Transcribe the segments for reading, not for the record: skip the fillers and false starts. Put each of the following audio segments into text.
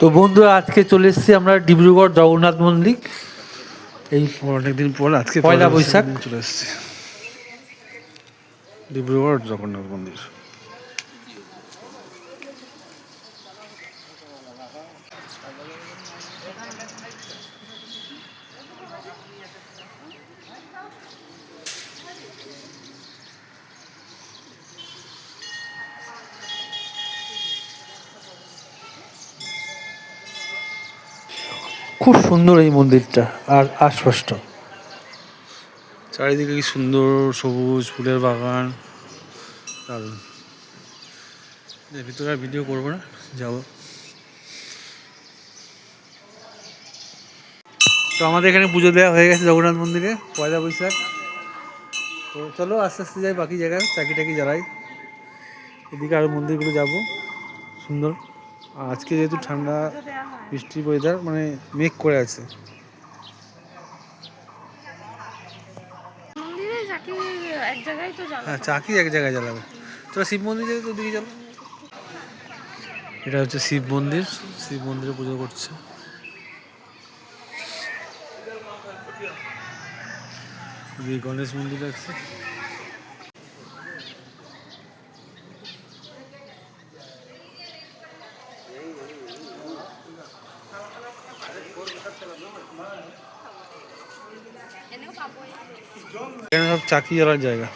তো বন্ধুরা আজকে চলে এসেছি আমরা ডিব্রুগড় জগন্নাথ মন্দির। এই অনেকদিন পর আজকে পয়লা বৈশাখ চলে এসেছি ডিব্রুগড় জগন্নাথ মন্দির। খুব সুন্দর এই মন্দিরটা আর আশপাশটা। চারিদিকে কি সুন্দর সবুজ ফুলের বাগান, দারুণ। এর ভিতরে আর ভিডিও করবো না, যাবো। তো আমাদের এখানে পুজো দেওয়া হয়ে গেছে জগন্নাথ মন্দিরে, পয়লা বৈশাখ। তো চলো আস্তে আস্তে যাই বাকি জায়গায়, চাকি টাকি জ্বালাই। এদিকে আরও মন্দিরগুলো যাবো, সুন্দর। আর আজকে যেহেতু ঠান্ডা বৃষ্টির ওয়েদার, মানে মেঘ করে আছে। হ্যাঁ, চাকি এক জায়গায় জ্বালাবে। তোরা শিব মন্দির যাবে, তো দিকে চলো। এটা হচ্ছে শিব মন্দির, শিব মন্দিরে পুজো করছে। গণেশ মন্দির আছে। এখানে সব চাকি জ্বালার জায়গা।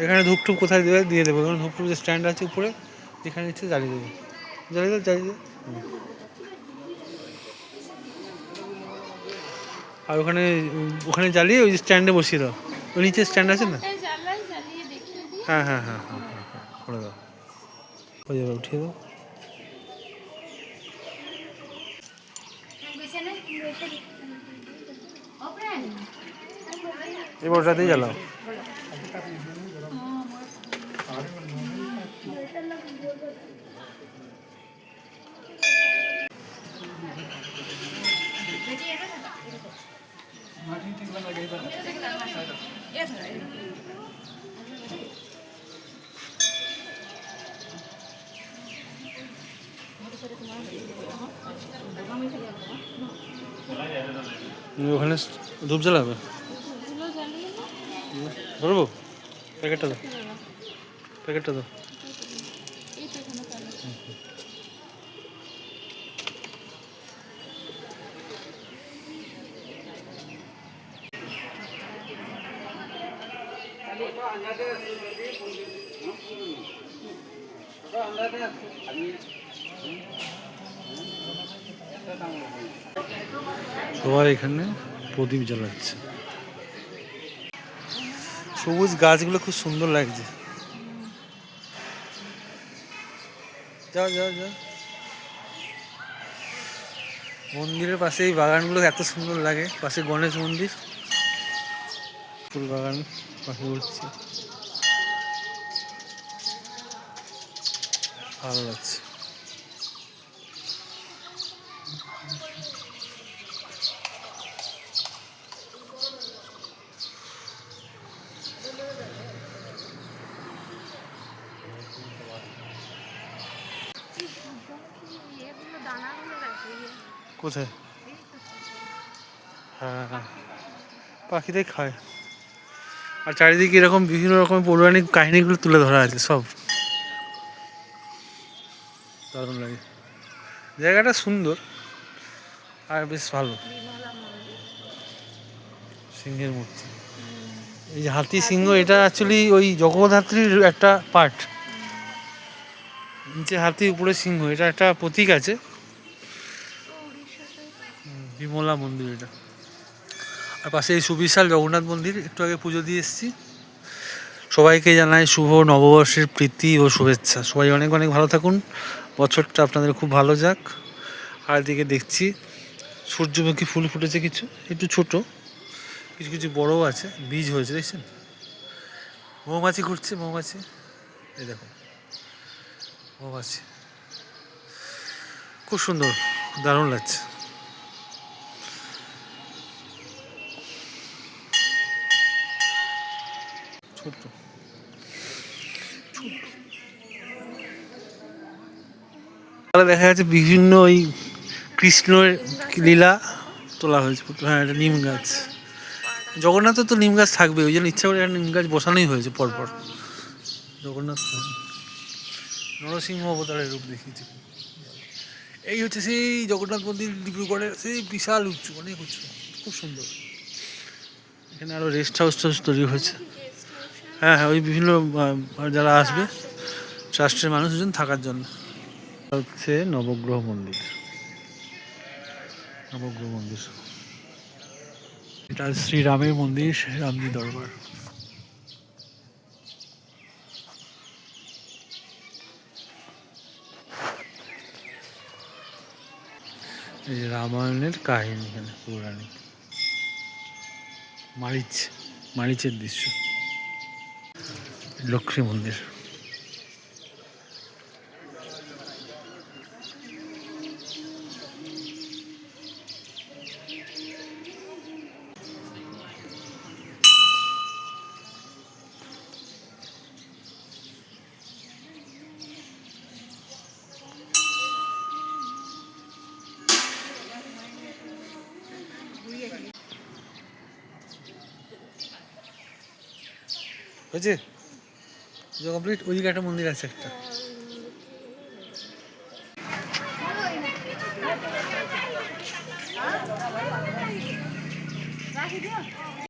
এখানে ধূপটুপ কোথায় দেবে দিয়ে দেবো, কারণ ধূপটুপ যে স্ট্যান্ড আছে উপরে, এখানে ইচ্ছে জ্বালিয়ে দেবো, জ্বালিয়ে দেবো। আর ওখানে ওখানে জ্বালিয়ে ওই যে স্ট্যান্ডে বসিয়ে দাও, ওই নিচে স্ট্যান্ড আছে না। হ্যাঁ হ্যাঁ হ্যাঁ হ্যাঁ হ্যাঁ হ্যাঁ, করে দাও, হয়ে যাবে, উঠিয়ে দাও। এবার ওটাতেই জ্বালাও। ওখানে ধূপ জ্বালাবে, ধরবো, প্যাকেটটা দাও, প্যাকেটটা দাও। সবাই এখানে প্রদীপ জ্বালাচ্ছে। সবুজ গাছগুলো খুব সুন্দর লাগছে। যাও যাও যাও। মন্দিরের পাশে এই বাগানগুলো এত সুন্দর লাগে, পাশে গণেশ মন্দির, ফুল বাগান পাশে উঠছে, ভালো লাগছে। কোথায়? হ্যাঁ হ্যাঁ, পাখিদের খায়। আর চারিদিকে এরকম বিভিন্ন রকম পৌরাণিক কাহিনীগুলো তুলে ধরা আছে সব, দারুণ লাগে। জায়গাটা সুন্দর আর বেশ ভালো। সিংহের মূর্তি, এই যে হাতি সিংহ, এটা অ্যাকচুয়ালি ওই জগদ্ধাত্রীর একটা পার্ট। নিচে হাতি, উপরে সিংহ, এটা একটা প্রতীক আছে। বিমলা মন্দির এটা। আর পাশে এই সুবিশাল জগন্নাথ মন্দির, একটু আগে পুজো দিয়ে এসেছি। সবাইকে জানাই শুভ নববর্ষের প্রীতি ও শুভেচ্ছা। সবাই অনেক অনেক ভালো থাকুন, বছরটা আপনাদের খুব ভালো যাক। আর দিকে দেখছি সূর্যমুখী ফুল ফুটেছে, কিছু একটু ছোট, কিছু কিছু বড়ও আছে, বীজ হয়েছে, দেখছেন। মৌমাছি ঘুরছে, মৌমাছি, এই দেখো মৌমাছি, খুব সুন্দর, দারুণ লাগছে। ছোট্ট তাহলে দেখা যাচ্ছে বিভিন্ন ওই কৃষ্ণের লীলা তোলা হয়েছে। হ্যাঁ, এটা নিম গাছ। জগন্নাথের তো নিম গাছ থাকবে, ওই জন্য ইচ্ছা করে একটা নিম গাছ বসানোই হয়েছে পরপর। জগন্নাথ নরসিংহ অবতারের রূপ দেখিয়েছে। এই হচ্ছে সেই জগন্নাথ মন্দির ডিব্রুগড়ের, সেই বিশাল উঁচু, অনেক উঁচু, খুব সুন্দর। এখানে আরও রেস্ট হাউস টাউস তৈরি হয়েছে। হ্যাঁ হ্যাঁ, ওই বিভিন্ন যারা আসবে ট্রাস্টের মানুষজন থাকার জন্য। হচ্ছে নবগ্রহ মন্দির, নবগ্রহ মন্দির। এটা শ্রীরামের মন্দির, রামজি দরবার। এই যে রামায়ণের কাহিনী এখানে পৌরাণিক, মারিচের দৃশ্য। লক্ষ্মী মন্দির। হয়েছে কমপ্লিট। ওইদিকে একটা মন্দির আছে একটা।